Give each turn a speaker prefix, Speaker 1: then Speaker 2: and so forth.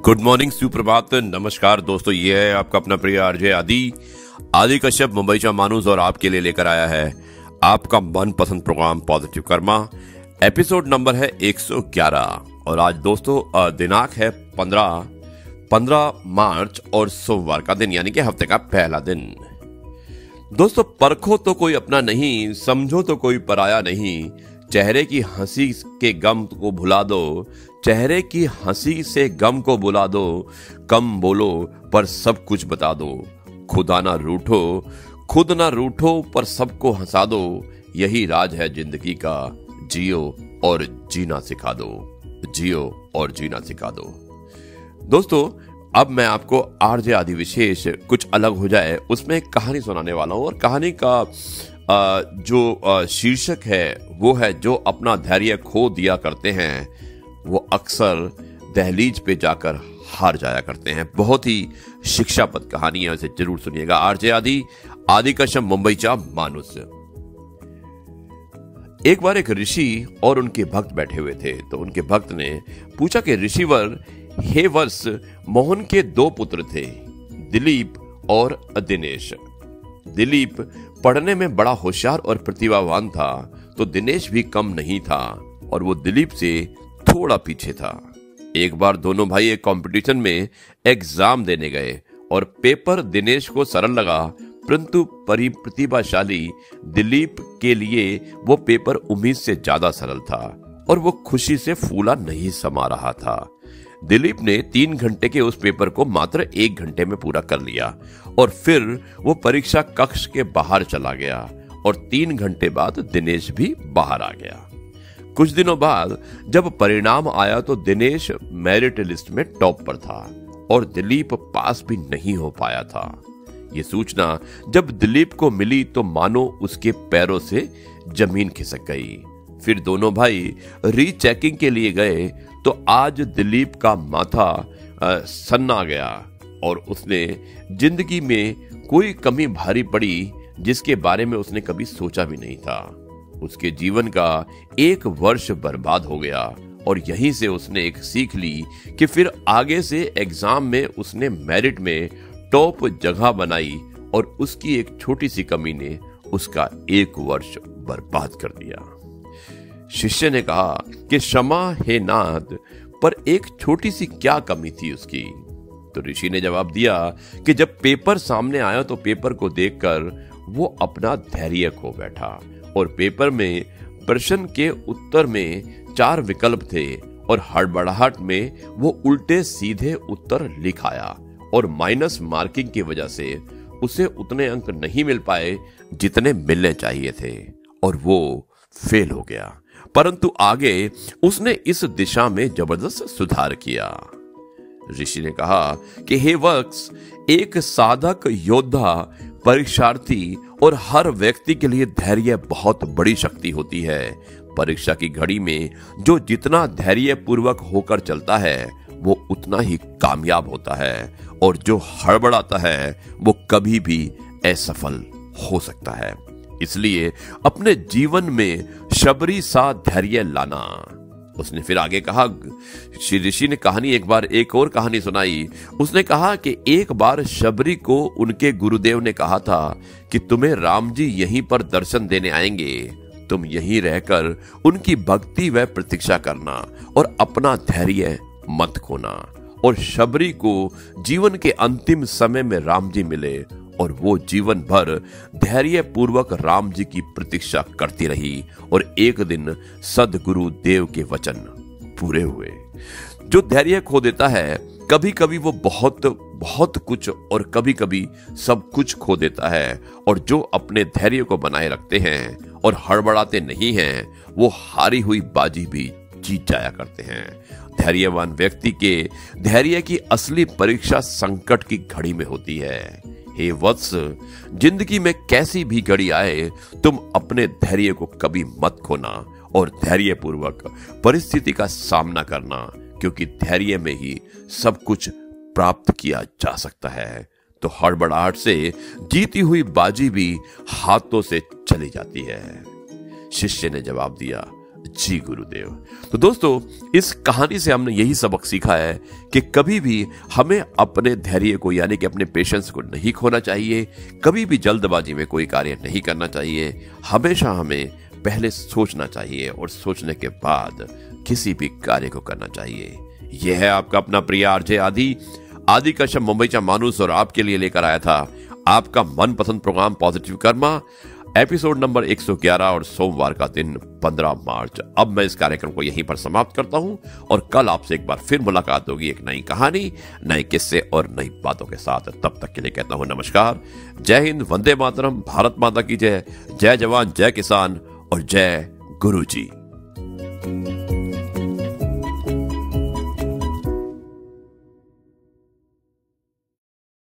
Speaker 1: Good morning, सुप्रभात, नमस्कार दोस्तों। ये है आपका अपना प्रिय आरजे आदि कश्यप मुंबईचा माणूस और आपके लिए लेकर आया है आपका मनपसंद programme positive karma. Episode number है 111 और आज दोस्तों दिनांक है 15 मार्च और सोमवार का दिन, यानी कि हफ्ते का पहला दिन। दोस्तों, परखो तो कोई अपना नहीं, समझो तो कोई पराया नहीं, चेहरे की हंसी के गम को भुला दो, चेहरे की हंसी से गम को बुला दो, कम बोलो पर सब कुछ बता दो, खुद ना रूठो पर सबको हंसा दो, यही राज है जिंदगी का, जियो और जीना सिखा दो, जियो और जीना सिखा दो। दोस्तों, अब मैं आपको आरजे आदि विशेष कुछ अलग हो जाए उसमें एक कहानी सुनाने वाला हूं और कहानी का जो शीर्षक है वो है जो अपना धैर्य खो दिया करते हैं वो अक्सर दहलीज पे जाकर हार जाया करते हैं। बहुत ही शिक्षाप्रद कहानी है, इसे जरूर सुनिएगा। आरजे आदि कश्यप मुंबईचा माणूस। एक बार एक ऋषि और उनके भक्त बैठे हुए थे तो उनके भक्त ने पूछा कि ऋषिवर, हे वर्ष, मोहन के 2 पुत्र थे, दिलीप और दिनेश। दिलीप पढ़ने में बड़ा होशियार और प्रतिभावान था तो दिनेश भी कम नहीं था और वो दिलीप से थोड़ा पीछे था। एक बार दोनों भाई एक कंपटीशन में एग्जाम देने गए और पेपर दिनेश को सरल लगा, परंतु प्रतिभाशाली दिलीप के लिए वो पेपर उम्मीद से ज्यादा सरल था और वो खुशी से फूला नहीं समा रहा था। दिलीप ने 3 घंटे के उस पेपर को मात्र 1 घंटे में पूरा कर लिया और फिर वो परीक्षा कक्ष के बाहर चला गया और 3 घंटे बाद दिनेश भी बाहर आ गया। कुछ दिनों बाद जब परिणाम आया तो दिनेश मेरिट लिस्ट में टॉप पर था और दिलीप पास भी नहीं हो पाया था। ये सूचना जब दिलीप को मिली तो मानो उसके पैरों से जमीन खिसक गई। फिर दोनों भाई रीचेकिंग के लिए गए तो आज दिलीप का माथा सन्ना गया और उसने जिंदगी में कोई कमी भारी पड़ी जिसके बारे में उसने कभी सोचा भी नहीं था। उसके जीवन का 1 वर्ष बर्बाद हो गया और यहीं से उसने एक सीख ली कि फिर आगे से एग्जाम में उसने मेरिट में टॉप जगह बनाई और उसकी एक छोटी सी कमी ने उसका 1 वर्ष बर्बाद कर दिया। शिष्य ने कहा कि क्षमा हे नाथ, पर एक छोटी सी क्या कमी थी उसकी? तो ऋषि ने जवाब दिया कि जब पेपर सामने आया तो पेपर को देखकर वो अपना धैर्य खो बैठा और पेपर में प्रश्न के उत्तर में 4 विकल्प थे और हड़बड़ाहट में वो उल्टे सीधे उत्तर लिख आया और माइनस मार्किंग की वजह से उसे उतने अंक नहीं मिल पाए जितने मिलने चाहिए थे और वो फेल हो गया। परंतु आगे उसने इस दिशा में जबरदस्त सुधार किया। ऋषि ने कहा कि हे वत्स, एक साधक, योद्धा, परीक्षार्थी और हर व्यक्ति के लिए धैर्य बहुत बड़ी शक्ति होती है। परीक्षा की घड़ी में जो जितना धैर्य पूर्वक होकर चलता है वो उतना ही कामयाब होता है और जो हड़बड़ाता है वो कभी भी असफल हो सकता है। इसलिए अपने जीवन में शबरी सा धैर्य लाना। उसने फिर आगे कहा, श्री ऋषि ने एक और कहानी सुनाई। उसने कहा कि एक बार शबरी को उनके गुरुदेव ने कहा था कि तुम्हें राम जी यहीं पर दर्शन देने आएंगे, तुम यहीं रहकर उनकी भक्ति व प्रतीक्षा करना और अपना धैर्य मत खोना। और शबरी को जीवन के अंतिम समय में राम जी मिले और वो जीवन भर धैर्य पूर्वक राम जी की प्रतीक्षा करती रही और एक दिन सदगुरु देव के वचन पूरे हुए। जो धैर्य खो देता है कभी कभी वो बहुत कुछ और कभी कभी सब कुछ खो देता है और जो अपने धैर्य को बनाए रखते हैं और हड़बड़ाते नहीं हैं वो हारी हुई बाजी भी जीत जाया करते हैं। धैर्यवान व्यक्ति के धैर्य की असली परीक्षा संकट की घड़ी में होती है। हे वत्स, जिंदगी में कैसी भी घड़ी आए तुम अपने धैर्य को कभी मत खोना और धैर्य पूर्वक परिस्थिति का सामना करना, क्योंकि धैर्य में ही सब कुछ प्राप्त किया जा सकता है। तो हड़बड़ाहट से जीती हुई बाजी भी हाथों से चली जाती है। शिष्य ने जवाब दिया, जी गुरुदेव। तो दोस्तों, इस कहानी से हमने यही सबक सीखा है कि कभी भी हमें अपने धैर्य को यानी कि अपने पेशेंस को नहीं खोना चाहिए, कभी भी जल्दबाजी में कोई कार्य नहीं करना चाहिए। हमेशा हमें पहले सोचना चाहिए और सोचने के बाद किसी भी कार्य को करना चाहिए। यह है आपका अपना प्रिय आरजे आदि कश्यप मुंबईचा माणूस, और आपके लिए लेकर आया था आपका मनपसंद programme positive karma, episode number 111 और सोमवार का दिन 15 मार्च। अब मैं इस कार्यक्रम को यहीं पर समाप्त करता हूं और कल आपसे एक बार फिर मुलाकात होगी एक नई कहानी, नए किस्से और नई बातों के साथ। तब तक के लिए कहता हूं नमस्कार, जय हिंद, वंदे मातरम, भारत माता की जय, जय जवान, जय किसान और जय गुरु जी।